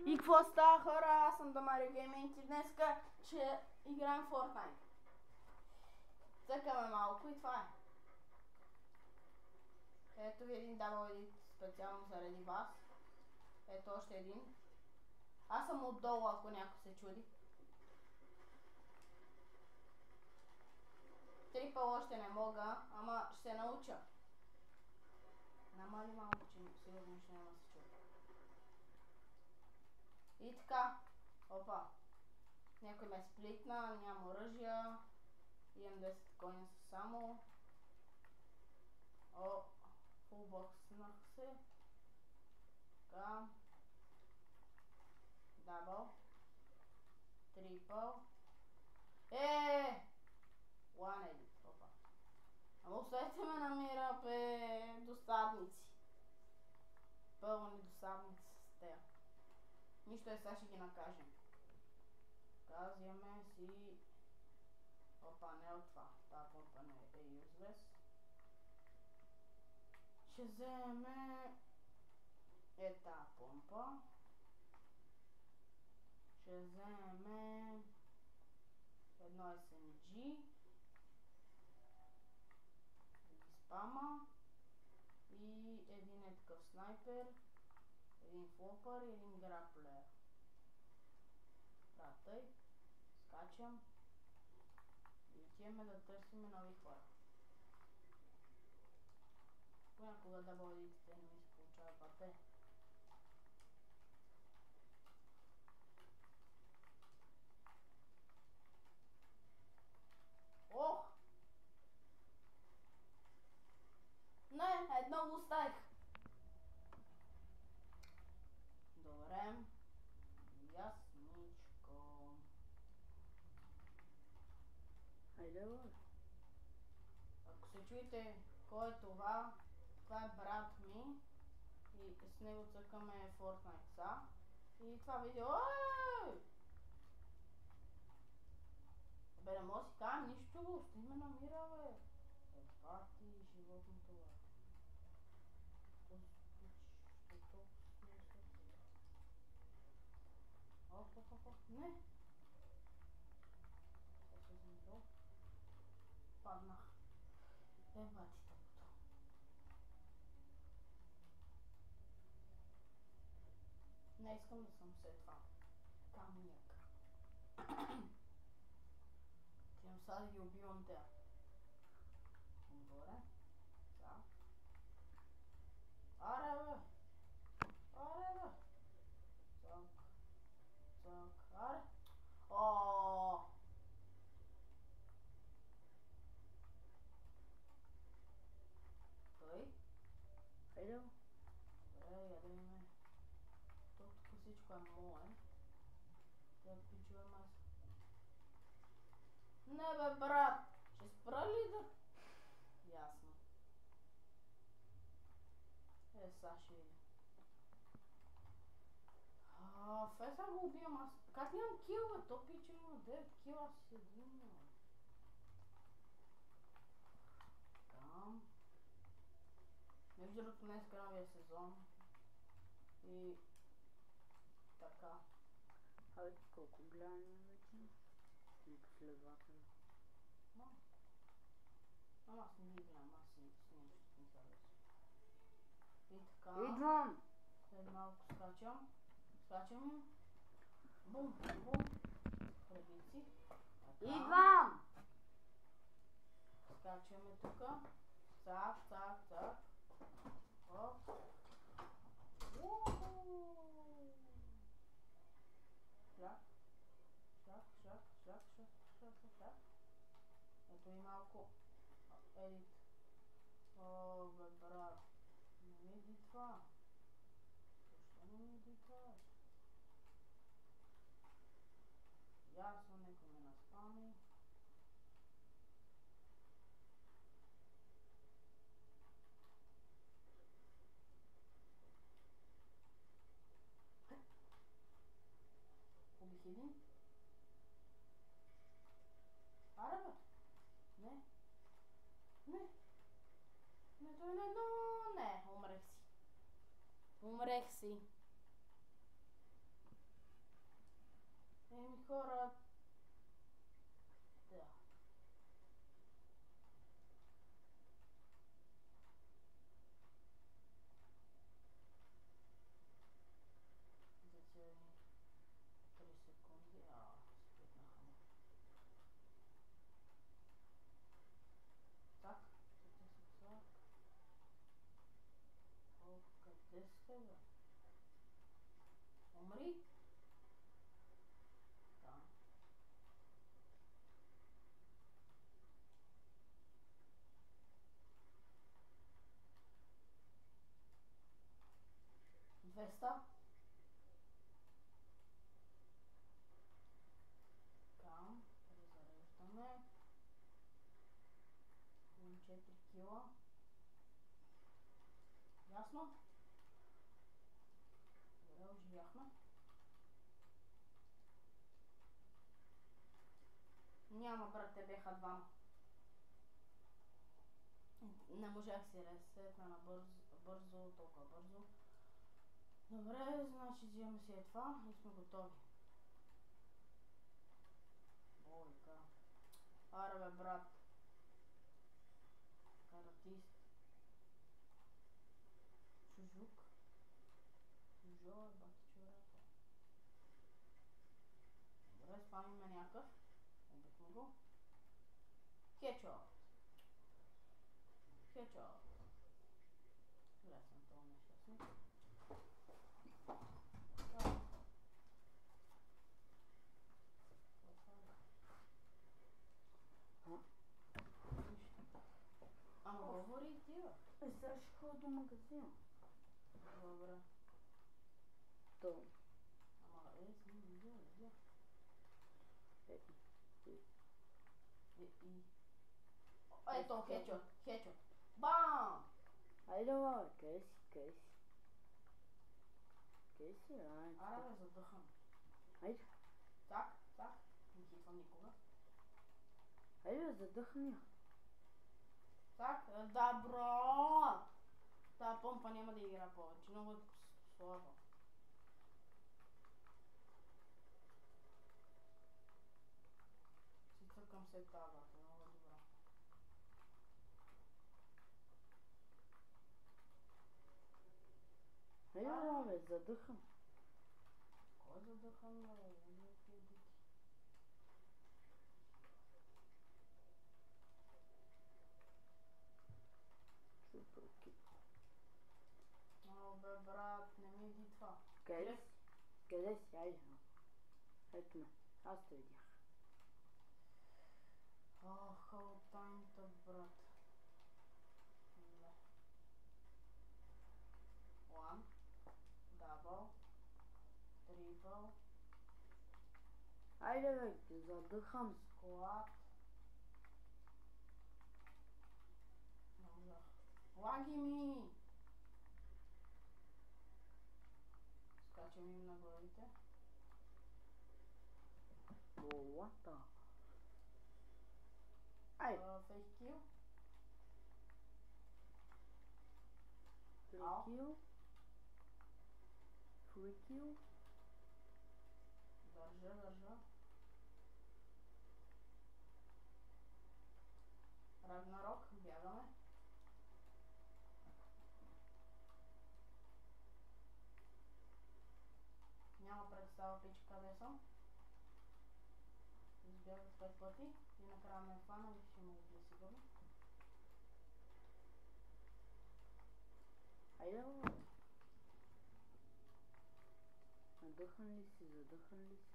И какво става, хора? Аз съм Дамарио Гейминг и днеска ще играем Fortnite. Цъкаме малко и това е. Ето ви един дабъл едит специално заради вас. Ето още един. Аз съм отдолу, ако някой се чуди. Трипъл още не мога, ама ще се науча. Намали малко, че сигурно ще няма да се чуди. И така. Опа. Някой ме сплитна, нямам оръжия. Имам 10 коина само. О, фулбокснах се. Така. Дабъл. Трипъл. One edit. Опа. Ама оставете ме намира досадници. Пълни досадници с тея. Нищо е, сега ще ги накажем. Така, взимаме си... Опа, не от това. Тая помпа не е useless. Ще вземе... тая помпа. Ще вземе... едно SMG. Да ги спама. И един е такъв снайпер. Един флопър и един граплер. Да, тъй. Скачам. И отиваме да търсим нови хора. Понякога да бъдите не ми се получава пате. Ох! Не, едно го оставих. Добре. Ясничко. Хайде, бе. Ако се чуете кой е това, това е брат ми и с него цъкаме Fortnite. И това видео... Бе, не мога да си кажа нищо, ще ме намира, бе. Бати животното, бе. Не. Паднах. Бати тъпото. Не искам да съм след това. Камъняк. Тям сега да ги убивам тея. Отгоре. Сега. Аре, бе. Аре, бе. Цък. Цък. Аре. Ооо. Той. Хайде, бе. Добре, ядеме. Тук всичко е мое. Тя пичува маса. Не, бе, брат. Ще спра ли да... Ясно. Сега ще видя. Феса го убивам аз. Как нямам кил, бе? То пича има 9 кила, аз си един. Там. Между другото днес новия сезон. И... така. Абе, колко гледания вече? И последовател. Ама аз не ги гледам, аз си снимам, ще не харесва. И така. Идвам! След малко скачам. Скачам. Бум, бум. Пребици. Идвам! Скачаме тука. Цак, цак, цак. Оп. Шляк. Шляк, шляк, шляк, шляк, шляк, шляк. Ето и малко едит. О, бе, брат. Не ми иди това. Защо не ми иди това? Ясно, некой ме наспами. Убих един. Аре, бе. Не. Не. Не, той не, но не. Умрех си. Умрех си. Ясно? Добре, оживяхме. Няма, брат, те беха двама. Не можах си ресетна на бързо, толкова бързо. Добре, значи взимаме си е това и сме готови. Бойка. Аре бе, брат. Каратист. Чужук. Чужо е, бати човека. Добре, спамиме някакъв. Убихме го. Хедшот. Хедшот. Лесен това нещастник. Ама говори и ти, бе. Сега ще ходя до магазина. Добре. То. Ама си не видя. Ето, хедшот, хедшот. Бам! Айде, бе, къде си, къде си? Къде си, бе? Аре бе, задъхам. Айде. Так, так. Не хитвам никога. Айде, бе, задъхам я. Так, да, бро! Тая помпа няма да игра повече. Много е слаба. Си цъкам се тага. Много добра. Айде, бе, задъхам. Кой задъхам, бе? Супер кит. О, бе, брат, не ми иди това. Къде си? Къде си? Айде. Ето ме. Аз те видях. Ох, тайната, брат. Не. One. Double. Triple. Айде, бе, задъхам. Squat. Не можах. Лаги ми! Скачам им на главите. What? Айде. Fake kill. Free kill. Free kill. Държа, държа. Рагнарок, бягаме. Няма представа, пич, къде съм. Избягах 5 пъти и накрая ме фана и ще ме убие сигурно. Айде, бе. Надъхан ли си, задъхан ли си?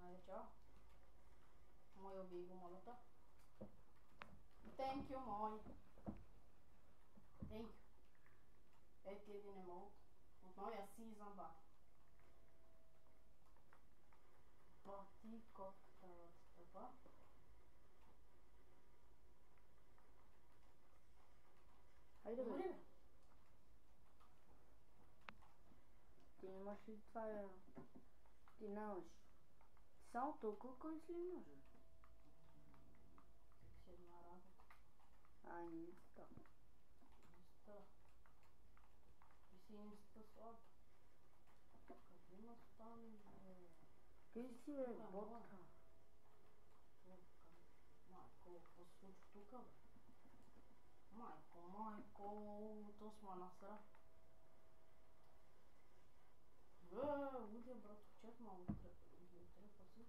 Айде, чао. Мой убий го, молята. Thank you, мой. Thank you. Ети един емоут от новия сезон, ба. Бати котката в стъпа. Айде, Говори, бе. бе. Ти имаш ли това, бе? Ти нямаш. Ти само толкова кой си ли имаш, бе? Си една работа. Не става. Инста. Ти си инста слаб. Къде ма станеш, бе? Къде си, бе, ботка? Майко, какво се случва тука, бе? Майко, то сма насра. Лудия, брат, чак малко трепа си.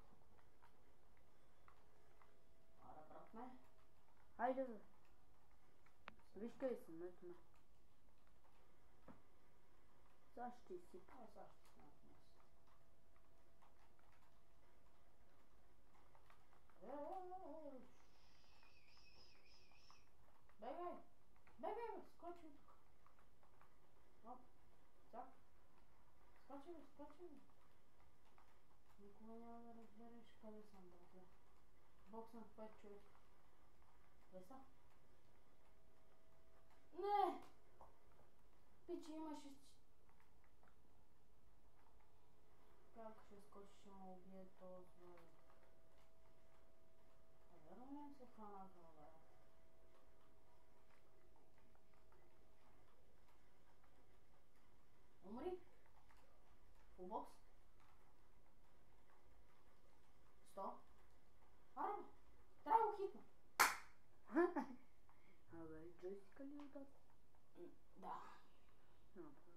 Аре, брат, не. Айде, бе. Виж къде съм, ето ме. Сега ще изсипа. Сега ще снимам днес. Бегай! Бегай, бе! Скочи тук! Оп! Цак! Скочи, бе! Скочи, бе! Никога няма да разбереш къде съм, братле. Бокснах 5 човека. Къде са? Не! Пичи имаше... Как ще скочи, ще му убие този... Верно ли се хвана това, бе? Умри! Фулбокс! 100! Аре, бе! Трябва да го хитна! Абе, джойстика ли удари? Да. Направо.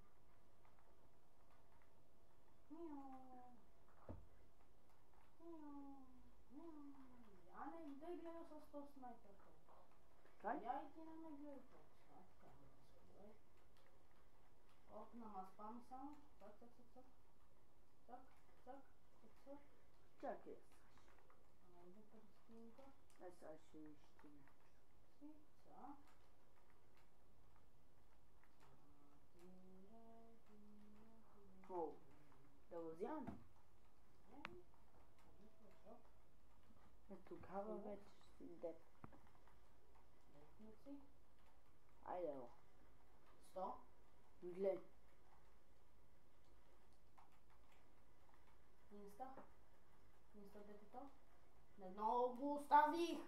Мяу. Мяу. Мяу. Я не гледа с този снайпер. Кай? Я и ти не ме гледай толкова. Така, според. Оп, нама спами само. Цак, цак, цак, цак. Цак, цак, цак, цак. Чакай, Айде, пръстинка. сега ще виж ти нещо. Свица. Оу, да го вземам? Тогава вече ще си дет. Детници. Айде, го. 100. Гледай. Инста. Инста детето. Едно го оставих.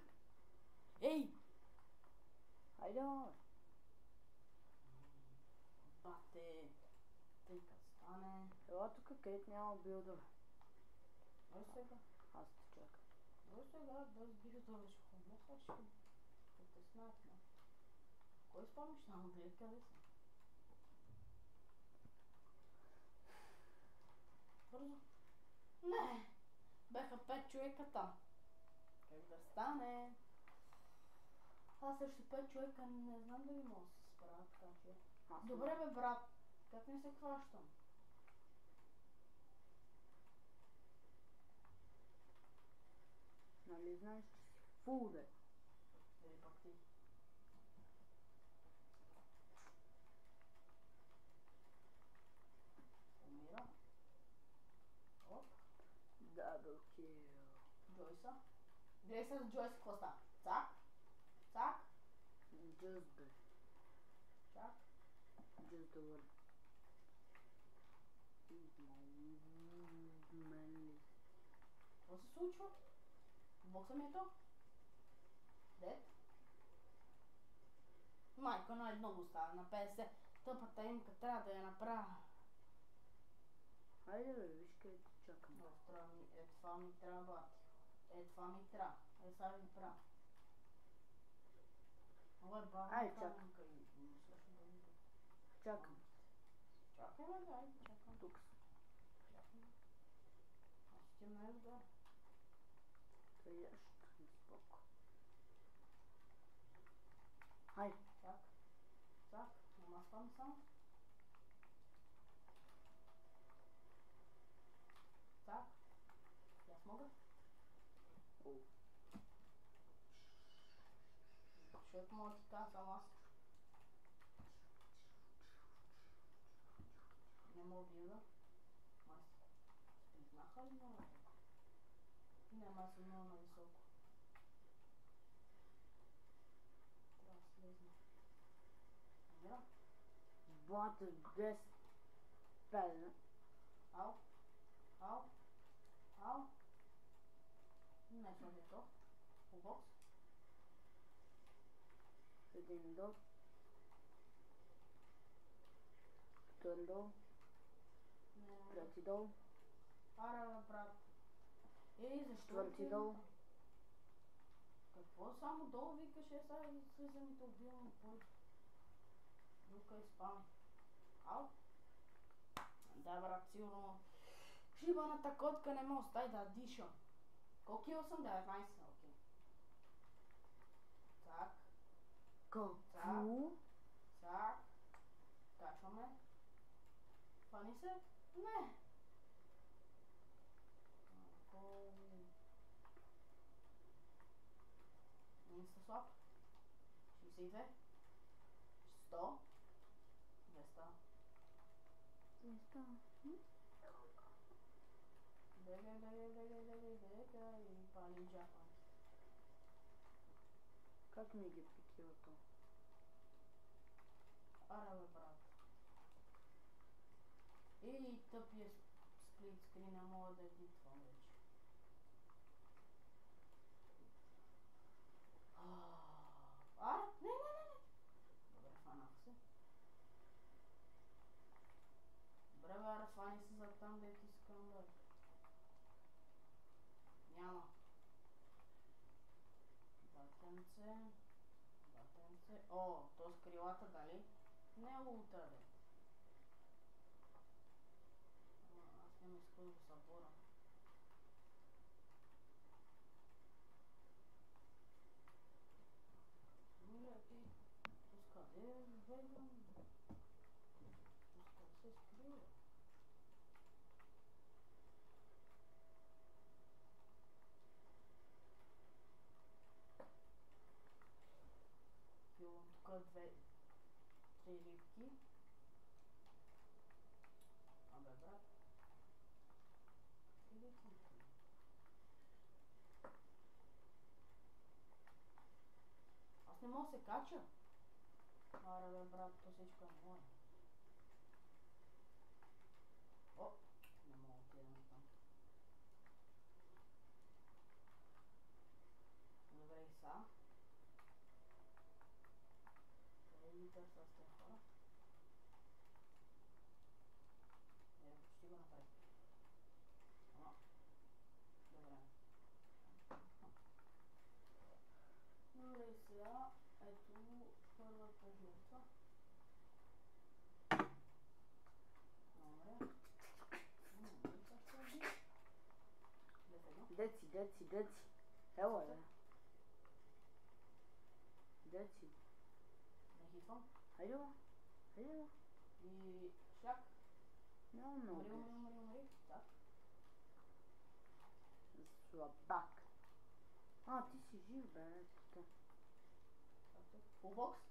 Ей! Айде, го. Бате. Тъй като стане. Ела тук, където няма билдове. Ой сега. Аз те чакам. Ой сега, без билдове ще хубаво. Сега ще те снайпна. Кой спомниш на Андрей? Къде са? Бързо. Не! Беха 5 човека там. Как да стане? Аз срещу 5 човека не знам дали мога да се справя, така че... Добре бе, брат. Как не се хващам? Нали знаеш, че си фул, бе. Дали пак ти? Умира. Оп. Дабл кил. Джойса. Гледай се с Джойс какво става. Цак. Цак. Just бе. Чак. Just the word. Манли. Какво се случва? Бокса ми е то? Дед? Майко, на едно го става на 50. Тъпата имка трябва да я направя. Хайде бе, виж къде те чакам. Това ми трябва, бати. Това ми трябва. Сега ви правя. Много е бавно. Ай, чакай. Чакам. Чакай, бе, дай, чакам. Тук съм. Чакай. Аз ще ме отгоре. Тъй ще споко. Хайде. Чак. Чак. Нема спам само. Чак. Аз мога. О. Защото мога ти казвам аз. Не мога билда. Майстор. Спизнаха ли много? И няма съм много нависоко. Трябва да слезна. Умира? Бата, без педна. Ау. Ау. Ау. Не съм дето. Бокс. Един долу. Втори долу. Не. Трети долу. Аре, бе, брат. Ей, защо? Четвърти долу. Какво само долу викаш, сега и слизам и те убивам пой. Дука и спам. Ау. Да, брат, сигурно. Шибаната котка не ме остави да дишам. Колко кило съм? 19, окей. Так. Какво? Так. Качваме. Фани се? Не. Инстасвап. 62. 100. 200. Бегай и пали джапа. Как ми ги прикива то? Аре бе, брат. И тъпия сплит скрин, не мога да едитвам вече. Аре, не. Добре, фанах се. Добре бе, аре, фани се за там, де ти искам, бе. Няма. Батенце. О, то с крилата, дали? Не е лута, бе. Ама аз нямам искал да го събора. Миле, то с къде е, бегам? То с къде се скрива? Имам тук три рибки. Абе, брат. Къде ти? Аз не мога да се кача. Аре бе, брат, то всичко е мое. О, не мога да отидем там. Добре, и са. Литър с тези хора. Почти го направи. Ама, добре. Добре, сега, ето първата жертва. Добре. Деци. Ела, бе. Деци. Не хитвам. Хайде, бе. И шляк. Няма много. Умри. Так. Слабак. Ти си жив, бе. Фулбокс.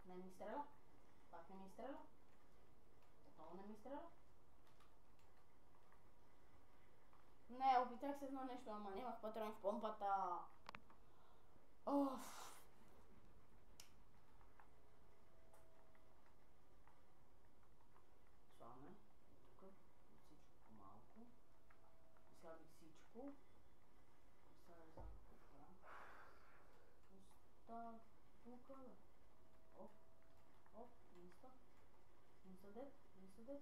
Не ми стреля. Пак не ми стреля. Отново не ми стреля. Не, опитах се едно нещо, ама нямах патрон в помпата. Оф. Славаме. Тук всичко по-малко. Изхабих всичко. Сега взема тук. Оста тук, бе. Оп, инста.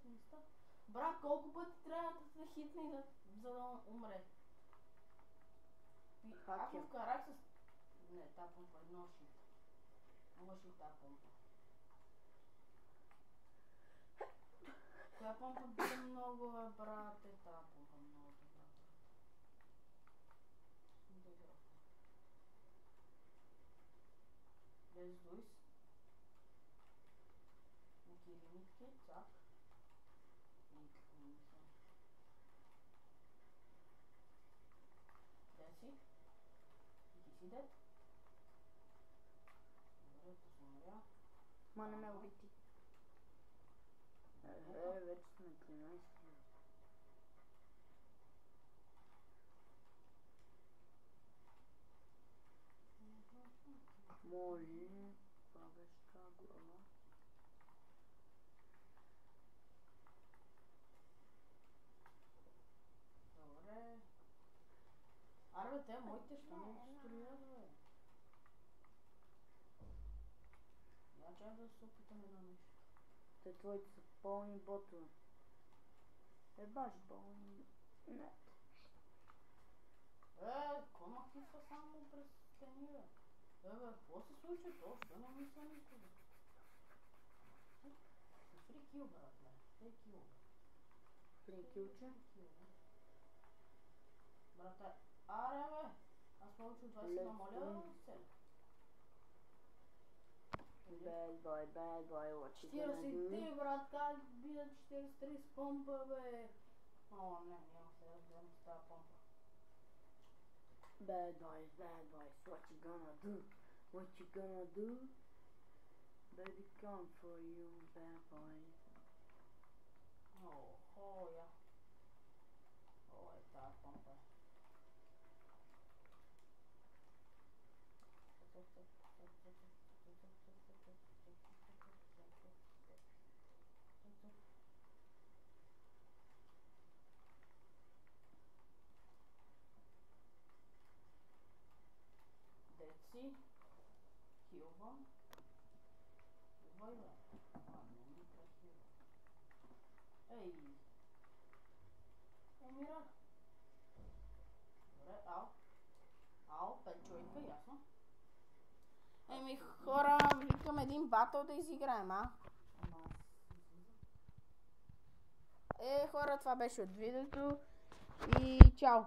Инста. Брат, колко пъти трябва да се хитне, за да умре? Ако вкарах с... Не, тази помпа е много шит. Много шит тази помпа. Коя помпа бе много, бе, брат? Тази помпа много добра, брат. Без дуйс. Киринитки, цак. И какво мисля? Деси. И ти си дед. Добре, посмотря. Ма не ме убити. Вече сме 13. Моли, пагаща глава. Добре. Аре бе, те моите ще не строят, бе. Я чай да се опитам едно нещо. Те твоите са пълни ботове. Баш пълни. Не. Ко ма хитва само през стени, бе? Бе, какво се случи то? Що не мисля никога? Фрикил, брат, бе. Фрикил. Фрикилче? Брата, аре, бе. Аз повече от 20 намоля да изцеля. Bad boy, what you gonna do? 43, брат, как бият 43 с помпа, бе? О, не, няма се разбирам с тази помпа. Bad boys, what you gonna do? What you gonna do? Baby, come for you, bad boys. Я. Тази помпа. килвам. Ой, бе. Не ми прехилва. Ей. Мира. Добре, ау, 5 човека, ясно. Еми хора, викам един батъл да изиграем, а? Ама аз излизам. Хора, това беше от видеото и чао!